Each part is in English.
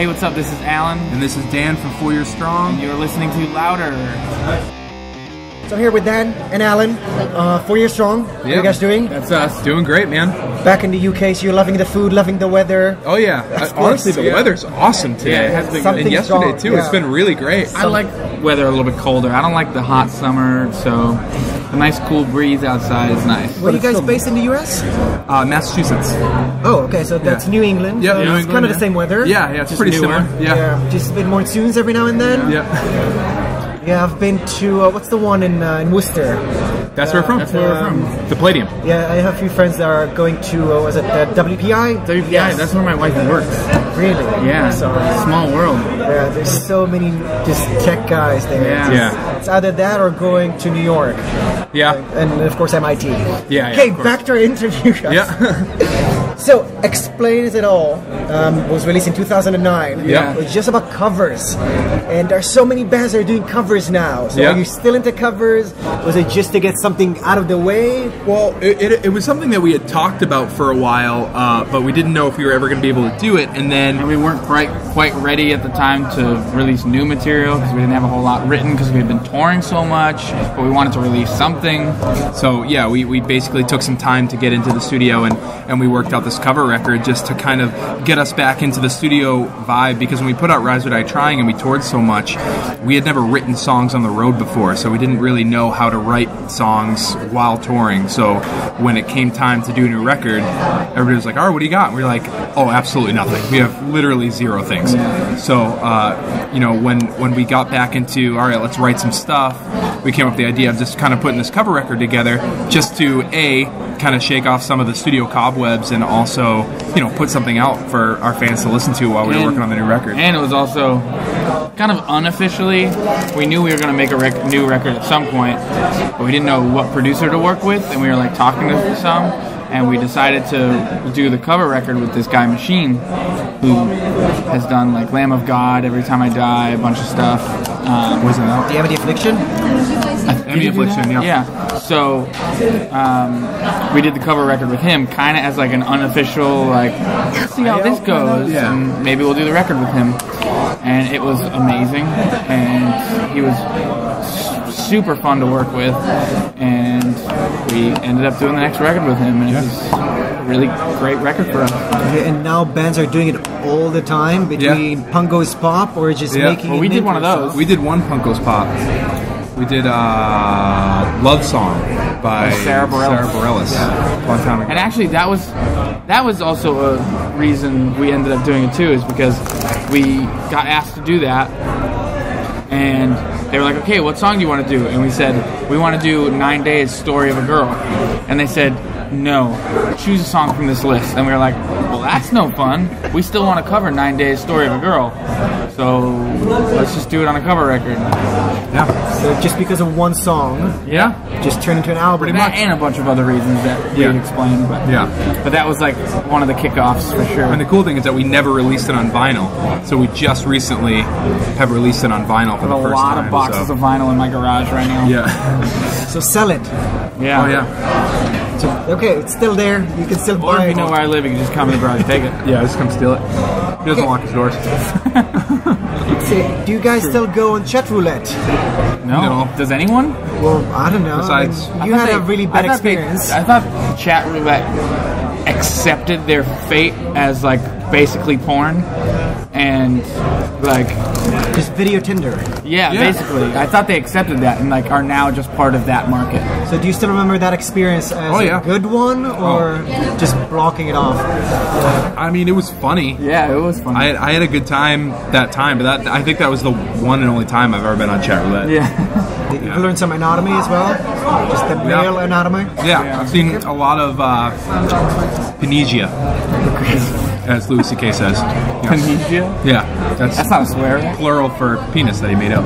Hey, what's up? This is Alan. And this is Dan from 4 Years Strong. And you're listening to Louder. So I'm here with Dan and Alan, 4 Years Strong. How are you guys doing? That's us. Doing great, man. Back in the UK, so you're loving the food, loving the weather. Oh yeah. Honestly, the weather's awesome today. Yeah, it has been and yesterday strong, too. yeah. It's been really great. I like weather a little bit colder. I don't like the hot summer, so a nice cool breeze outside is nice. Where are you guys based in the US? Massachusetts. Oh, okay, so that's New England. Yeah, so New it's England, kind of the same weather. Yeah, it's pretty newer. similar. Yeah. Just a bit monsoons every now and then. Yeah, I've been to, what's the one in Worcester? That's where we're from. That's where we're from. The Palladium. Yeah, I have a few friends that are going to, was it WPI? WPI, Yes. that's where my wife works. Really? Yeah, So, small world. yeah, there's so many just tech guys there. Yeah. It's either that or going to New York. Yeah. And of course MIT. Yeah, Okay, of course. back to our interview, guys. Yeah. So, Explain It All was released in 2009. Yeah. It was just about covers. And there are so many bands that are doing covers now. So Yeah. are you still into covers? Was it just to get something out of the way? Well, it was something that we had talked about for a while, but we didn't know if we were ever going to be able to do it. And then And we weren't quite ready at the time to release new material because we didn't have a whole lot written because we had been touring so much, but we wanted to release something. So yeah, we basically took some time to get into the studio and we worked out this cover record just to kind of get us back into the studio vibe, because when we put out Rise or Die Trying and we toured so much, we had never written songs on the road before, so we didn't really know how to write songs while touring. So when it came time to do a new record, everybody was like, "All right, what do you got?" And we were like, "Oh, absolutely nothing. We have literally zero things." So when we got back into, all right, let's write some stuff, we came up with the idea of just kind of putting this cover record together just to kind of shake off some of the studio cobwebs and also, put something out for our fans to listen to while we were working on the new record. And it was also kind of unofficially, we knew we were going to make a new record at some point, but we didn't know what producer to work with, and we were like talking to some, and we decided to do the cover record with this guy Machine, who has done like Lamb of God, Every Time I Die, a bunch of stuff. Wasn't that? Do you have any affliction? Any Affliction, yeah. Yeah. So we did the cover record with him, kind of as like an unofficial, like, let's see how this goes, and maybe we'll do the record with him. And it was amazing, and he was super fun to work with, and we ended up doing the next record with him, and it was a really great record for us. Okay, and now bands are doing it all the time between Pungo's Pop or just making Well, we did one of those. We did one Punko's Pop. We did Love Song by Sarah Bareilles. A long time ago. And actually, that was also a reason we ended up doing it too, is because we got asked to do that, and they were like, "Okay, what song do you want to do?" And we said, "We want to do 9 Days Story of a Girl." And they said, "No, choose a song from this list." And we were like, "Well, that's no fun. We still want to cover 9 Days Story of a Girl, so let's just do it on a cover record." Yeah. So just because of one song, Yeah. just turn into an album. That and a bunch of other reasons that we had explained, but that was like one of the kickoffs for sure. And the cool thing is that we never released it on vinyl, so we just recently have released it on vinyl for the a first lot time. of boxes of vinyl in my garage right now. Yeah. So sell it. Yeah. Oh yeah. So, okay, it's still there. You can still Or buy if you it. know where I live, you can just come in the garage and take it. Yeah, just come steal it. He doesn't lock his doors. Do you guys still go on chat roulette? No. Does anyone? Well, I don't know. Besides- I mean, you had a really bad experience. I thought chat roulette accepted their fate as like basically porn, and like Just video Tinder. yeah, basically. I thought they accepted that and like are now just part of that market. So do you still remember that experience as a good one, or just blocking it off? I mean, it was funny. Yeah, it was fun. I had a good time that time, but I think that was the one and only time I've ever been on chat roulette. Yeah. Did you learn some anatomy as well? Just the male anatomy? Yeah, I've seen a lot of Panisia, as Louis C.K. says. Yeah. Panisia? Yeah, that's not a swear. Plural for penis that he made up.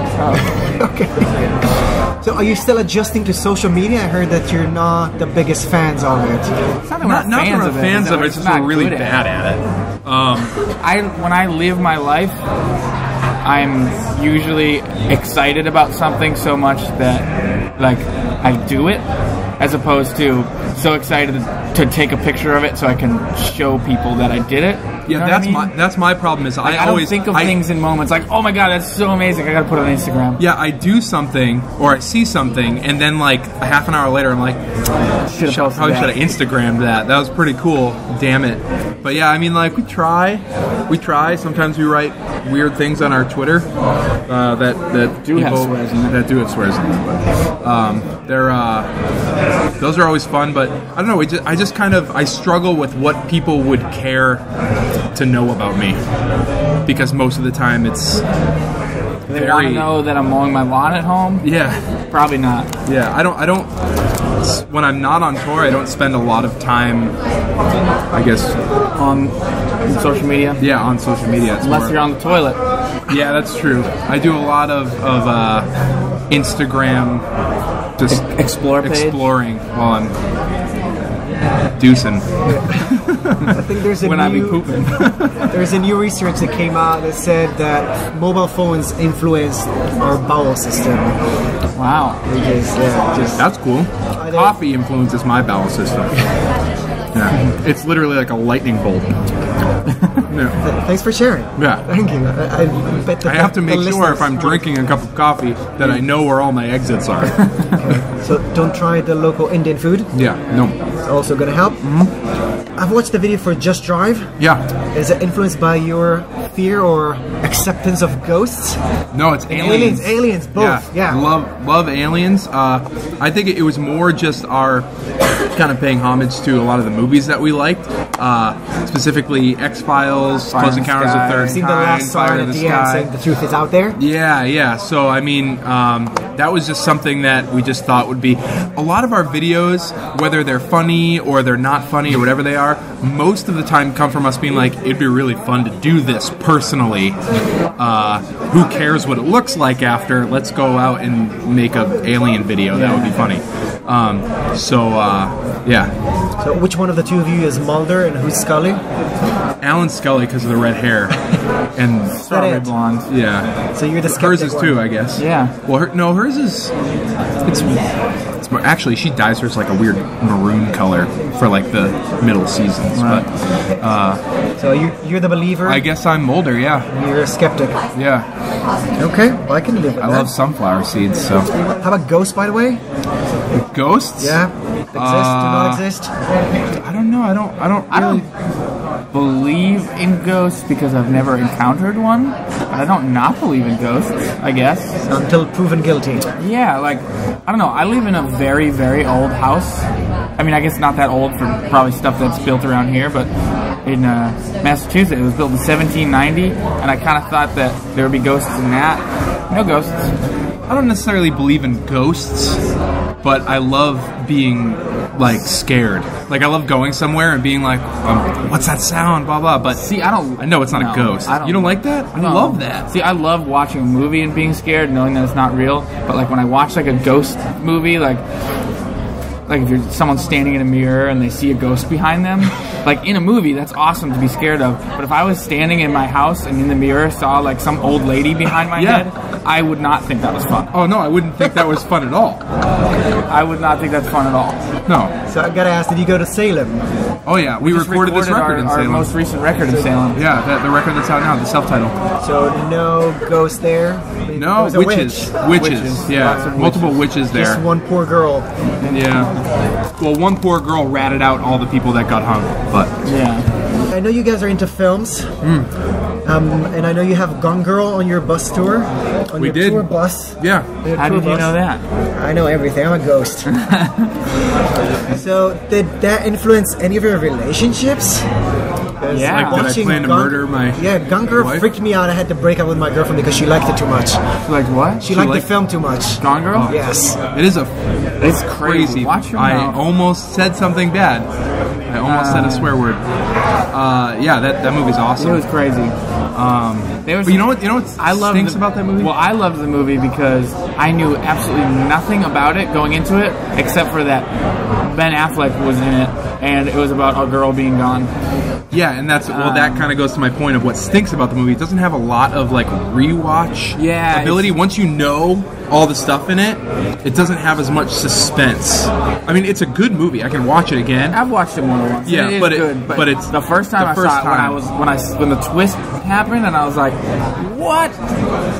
Okay. So are you still adjusting to social media? I heard that you're not the biggest fans of it. It's not that we're not that we're fans of it, it's just we're really good bad at it. When I live my life, I'm usually excited about something so much that like I do it, as opposed to so excited to take a picture of it so I can show people that I did it. You Yeah, know what I mean? that's my problem. Is Like, I don't always think of things in moments like, oh my god, that's so amazing. I gotta put it on Instagram. Yeah, I do something or I see something, and then like a half an hour later, I'm like, Should have probably should have Instagrammed that. That was pretty cool. Damn it. But yeah, I mean, like we try. Sometimes we write weird things on our Twitter that Do have people- swears in it. That do have swears in it. Those are always fun, but I don't know. I just kind of I struggle with what people would care to know about me, because most of the time it's They want to know that I'm mowing my lawn at home? yeah. Probably not. Yeah, I don't. When I'm not on tour, I don't spend a lot of time, I guess, On social media? yeah, on social media. It's Unless more- you're on the toilet. Yeah, that's true. I do a lot of Instagram, just Explore page? exploring while I'm deucing. I think there's a When I be new pooping. there's a new research that came out that said that mobile phones influence our bowel system. Wow. Which is just That's cool. don't- Coffee influences my bowel system. Yeah, it's literally like a lightning bolt. Yeah. thanks for sharing. Yeah. Thank you. I bet I have to make the sure if I'm listeners- drinking a cup of coffee that I know where all my exits are. So don't try the local Indian food. Yeah, no. It's also gonna help. I've watched the video for Just Drive. Yeah. Is it influenced by your fear or acceptance of ghosts? No, it's aliens. Aliens, both. Yeah. Love aliens. I think it was more just our kind of paying homage to a lot of the movies that we liked, specifically X-Files, Fire Close in the Encounters of Sky. the Third I've seen the Kind, last Fire song in at the the end Sky. saying the truth is out there. Yeah. So I mean, that was just something that we just thought would be a lot of our videos, whether they're funny or they're not funny or whatever they are. Most of the time, come from us being like, it'd be really fun to do this personally. Who cares what it looks like after? Let's go out and make a alien video. That would be funny. Yeah. So which one of the two of you is Mulder and who's Scully? Alan Scully because of the red hair, and Strawberry it? blonde. yeah. So you're the Hers skeptic is too, one. I guess. Yeah. Well, hers is. It's more, actually, she dyes hers like a weird maroon color for like the middle seasons. Right. But So you're the believer. I guess I'm Mulder. Yeah. You're a skeptic. Yeah. Okay, well, I can live with I that. love sunflower seeds. So How about ghosts, by the way? ghosts. Yeah, exist, do not exist. I don't know. I don't Believe in ghosts because I've never encountered one. But I don't not believe in ghosts, I guess. Until proven guilty. Yeah, like, I don't know. I live in a very, very old house. I mean, I guess not that old for probably stuff that's built around here, but in Massachusetts, it was built in 1790, and I kind of thought that there would be ghosts in that. No ghosts. I don't necessarily believe in ghosts, but I love being like scared. Like I love going somewhere and being like, "What's that sound?" Blah blah. But See, I don't... I know it's not no, a ghost. I don't- You don't like that? I No. love that. See, I love watching a movie and being scared, knowing that it's not real. But like when I watch like a ghost movie, like if you're someone's standing in a mirror and they see a ghost behind them, like in a movie, that's awesome to be scared of. But if I was standing in my house and in the mirror saw like some old lady behind my Yeah. head, I would not think that was fun. Oh no, I wouldn't think that was fun at all. I would not think that's fun at all. No. So I gotta ask, did you go to Salem? Oh yeah, we Just recorded this record in our Salem. most recent record in Salem. Yeah, the record that's out now, the self-titled. So no ghost there? There No, was a witches. witch. Witches. Yeah, Lots of multiple witches there. Just one poor girl. Yeah. Well, one poor girl ratted out all the people that got hung, but Yeah. I know you guys are into films. And I know you have Gone Girl on your bus tour. On We your did. tour bus. yeah. Your How tour did you bus. know that? I know everything. I'm a ghost. So did that influence any of your relationships? 'Cause Yeah. Like, did I watching plan to murder my Yeah, Gone Girl wife? freaked me out. I had to break up with my girlfriend because she liked it too much. Like what? She liked the liked- film too much. Gone Girl? Yes. It is a It's crazy. crazy. Watch your I mouth. almost said something bad. I almost said a swear word. Yeah, that movie's It awesome. was crazy. There was But you know what? You know what I love stinks about that movie? Well, I loved the movie because I knew absolutely nothing about it going into it, except for that Ben Affleck was in it, and it was about a girl being gone. Yeah, and that's that kind of goes to my point of what stinks about the movie. It doesn't have a lot of like rewatch ability. Once you know all the stuff in it, it doesn't have as much suspense. I mean, it's a good movie. I can watch it again. I've watched it more than once. Yeah, but it's the first time I saw it when the twist happened, and I was like, "What?"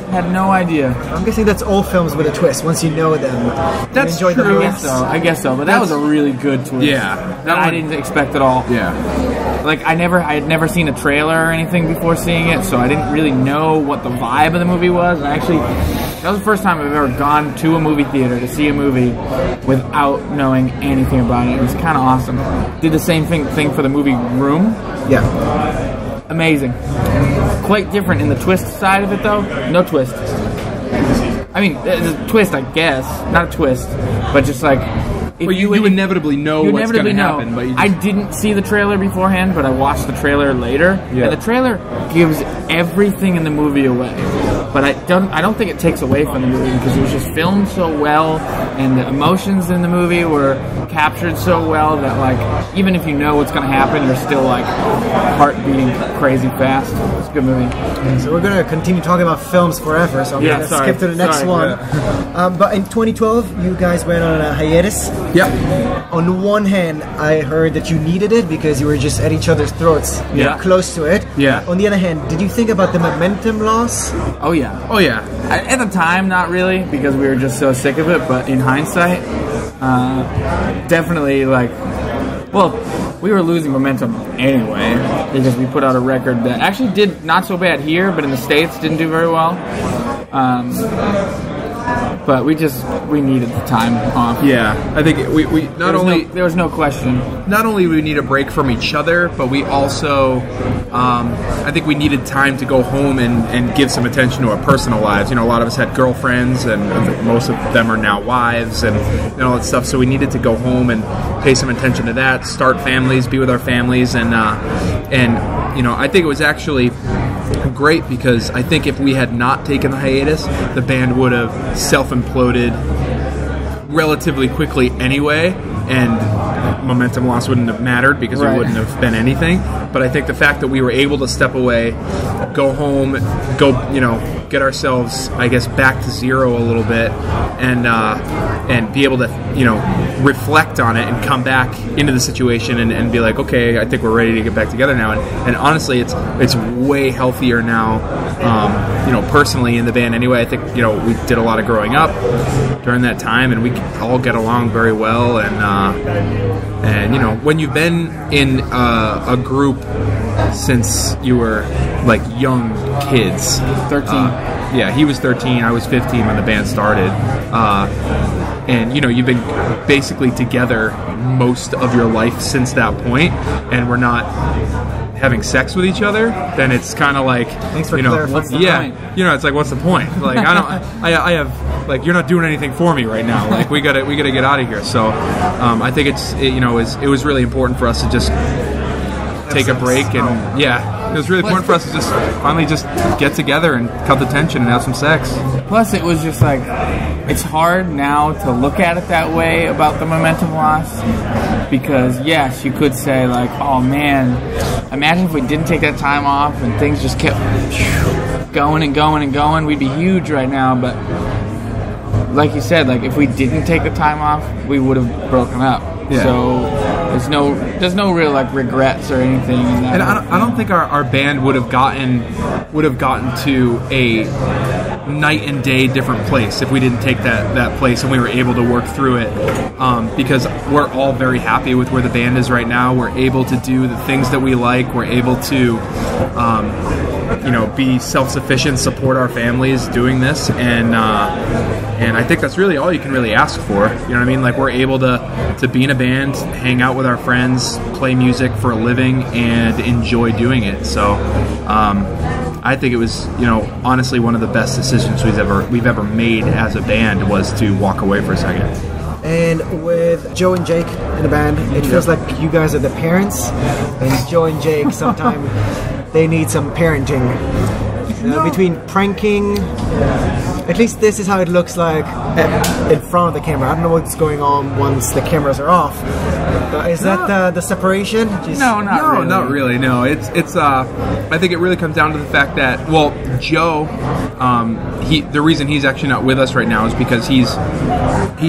Had no idea. I'm guessing that's all films with a twist. Once you know them, that's enjoy true. The movie. I guess so. But that was a really good twist. Yeah, that I didn't expect at all. Yeah. Like I had never seen a trailer or anything before seeing it, so I didn't really know what the vibe of the movie was. And actually, that was the first time I've ever gone to a movie theater to see a movie without knowing anything about it. It was kind of awesome. Did the same thing for the movie Room. Yeah. Amazing. Quite different in the twist side of it, though. No twist. I mean, there's a twist, I guess. Not a twist, but just like... Well, you inevitably know what's going to happen. But I didn't see the trailer beforehand, but I watched the trailer later. Yeah. And the trailer gives everything in the movie away. But I don't think it takes away from the movie because it was just filmed so well, and the emotions in the movie were captured so well that like even if you know what's going to happen, you're still like heart beating crazy fast. It's a good movie. So we're going to continue talking about films forever. So I'm going to skip to the next one. Yeah. But in 2012, you guys went on a hiatus. Yep. On one hand, I heard that you needed it because you were just at each other's throats, close to it. Yeah. On the other hand, did you think about the momentum loss? Oh yeah. At the time, not really, because we were just so sick of it. But in hindsight, definitely like, well, we were losing momentum anyway because we put out a record that actually did not so bad here, but in the States didn't do very well. But we needed the time off. Yeah, I think there was no question. Not only we need a break from each other, but we also, I think we needed time to go home and give some attention to our personal lives. You know, a lot of us had girlfriends, and most of them are now wives, and all that stuff. So we needed to go home and pay some attention to that, start families, be with our families, and you know, I think it was actually great because I think if we had not taken the hiatus, the band would have self-imploded relatively quickly anyway, and momentum loss wouldn't have mattered because it wouldn't have been anything. But I think the fact that we were able to step away, go home, get ourselves, I guess, back to zero a little bit, and be able to, reflect on it and come back into the situation and be like, okay, I think we're ready to get back together now. And honestly, it's way healthier now, personally in the band anyway. I think, we did a lot of growing up during that time, and we all get along very well. And when you've been in a group since you were like young kids, 13. Yeah, he was 13, I was 15 when the band started. And you've been basically together most of your life since that point, and we're not having sex with each other, then it's kind of like, thanks for clarifying. What's the point? It's like, what's the point? Like, I have, like, you're not doing anything for me right now. Like, we gotta get out of here. So, I think it was really important for us to just take a break, and it was really important for us to just finally just get together and cut the tension and have some sex. Plus, it was just like, it's hard now to look at it that way about the momentum loss, because yes, you could say like, oh man, imagine if we didn't take that time off and things just kept going and going and going, we'd be huge right now. But like you said, like if we didn't take the time off, we would have broken up. Yeah. So there's no real like regrets or anything in that. And I don't think our band would have gotten to a night and day different place if we didn't take that place and we were able to work through it, because we're all very happy with where the band is right now. We're able to do the things that we like. We're able to be self-sufficient, support our families doing this, and I think that's really all you can really ask for. You know what I mean? Like, we're able to be in a band, hang out with our friends, play music for a living, and enjoy doing it. So I think it was, honestly one of the best decisions we've ever made as a band was to walk away for a second. And with Joe and Jake in the band, it feels like you guys are the parents, and Joe and Jake sometimes they need some parenting. Between pranking At least this is how it looks like in front of the camera. I don't know what's going on once the cameras are off. Is that the separation? No, not really. No, it's. I think it really comes down to the fact that Joe, the reason he's actually not with us right now is because he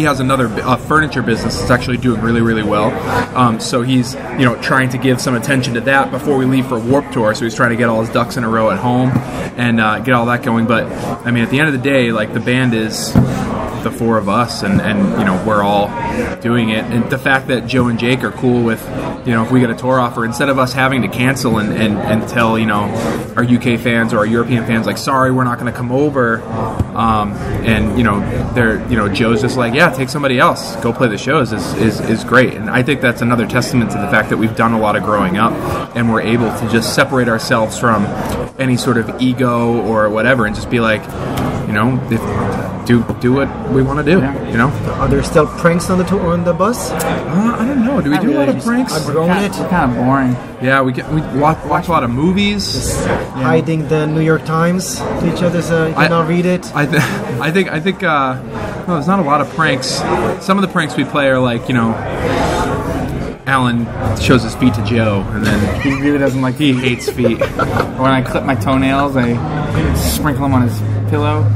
has another furniture business that's actually doing really, really well. So he's trying to give some attention to that before we leave for Warped Tour. So he's trying to get all his ducks in a row at home and get all that going. But I mean, at the end of the day, like the band is the four of us, and we're all doing it. And the fact that Joe and Jake are cool with if we get a tour offer, instead of us having to cancel and tell our UK fans or our European fans like, sorry, we're not going to come over, and Joe's just like, yeah, take somebody else, go play the shows is great. And I think that's another testament to the fact that we've done a lot of growing up and we're able to just separate ourselves from any sort of ego or whatever and just be like, do what we want to do. Are there still pranks on the bus? I don't know. Do we do a lot of pranks? I've grown it. It's kind of boring. Yeah, we watch a lot of movies. Just hiding the New York Times to each other so you cannot read it. I think. No, there's not a lot of pranks. Some of the pranks we play are like Alan shows his feet to Joe, and then he really doesn't like. He hates feet. When I clip my toenails, I sprinkle them on his pillow.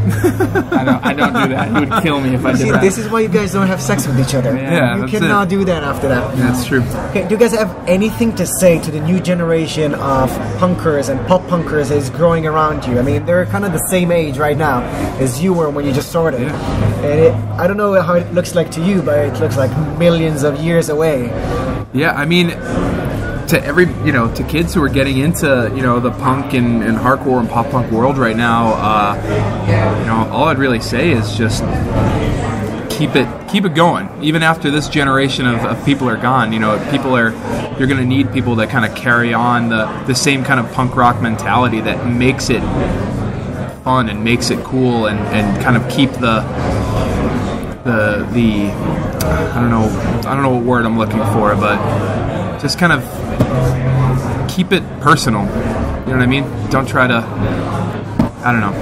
I don't do that. He would kill me if I did that. This is why you guys don't have sex with each other. Yeah, you cannot do that after that. That's true. Okay, do you guys have anything to say to the new generation of punkers and pop punkers that is growing around you? I mean, they're kind of the same age right now as you were when you just started. Yeah. And I don't know how it looks like to you, but it looks like millions of years away. Yeah, I mean, to kids who are getting into the punk and hardcore and pop punk world right now, all I'd really say is just keep it going. Even after this generation of people are gone, you're going to need people that kind of carry on the same kind of punk rock mentality that makes it fun and makes it cool and kind of keep the I don't know what word I'm looking for, but just kind of keep it personal. You know what I mean? Don't try to. I don't know.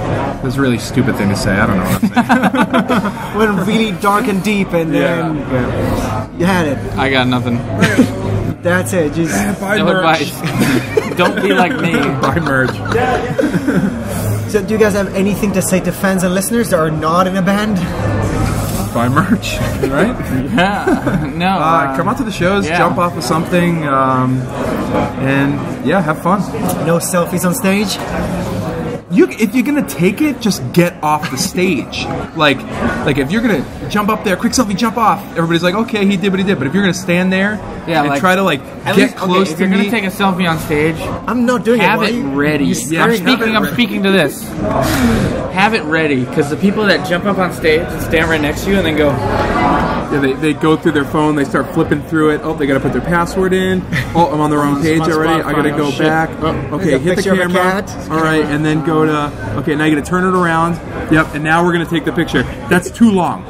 It's a really stupid thing to say. I don't know what I'm saying. Went really dark and deep, and then you had it. I got nothing. That's it. Just buy merch. Don't be like me. Buy merch. So, do you guys have anything to say to fans and listeners that are not in a band? Buy merch, right? Yeah. No. Come out to the shows, jump off of something, and have fun. No selfies on stage? If you're gonna take it, just get off the stage. Like if you're gonna jump up there, quick selfie, jump off. Everybody's like, okay, he did what he did. But if you're gonna stand there and try to get close to me, if you're gonna take a selfie on stage, I'm not doing have it ready. I'm speaking to this. Have it ready, because the people that jump up on stage and stand right next to you and then go. Yeah, they go through their phone, they start flipping through it. Oh, they got to put their password in. Oh, I'm on the wrong page already. I got to go back. Okay, hit the camera. All right, and then go to. Okay, now you got to turn it around. Yep, and now we're gonna take the picture. That's too long.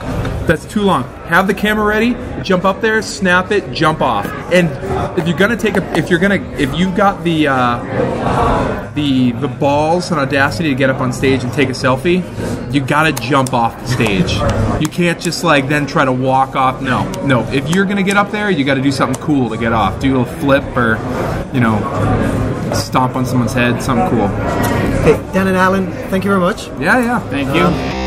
That's too long. Have the camera ready. Jump up there, snap it, jump off. And if you're gonna if you've got the balls and audacity to get up on stage and take a selfie, you gotta jump off the stage. You can't just then try to walk off. No. If you're gonna get up there, you got to do something cool to get off. Do a flip or, stomp on someone's head. Something cool. Okay, Dan and Alan, thank you very much. Yeah. Thank you.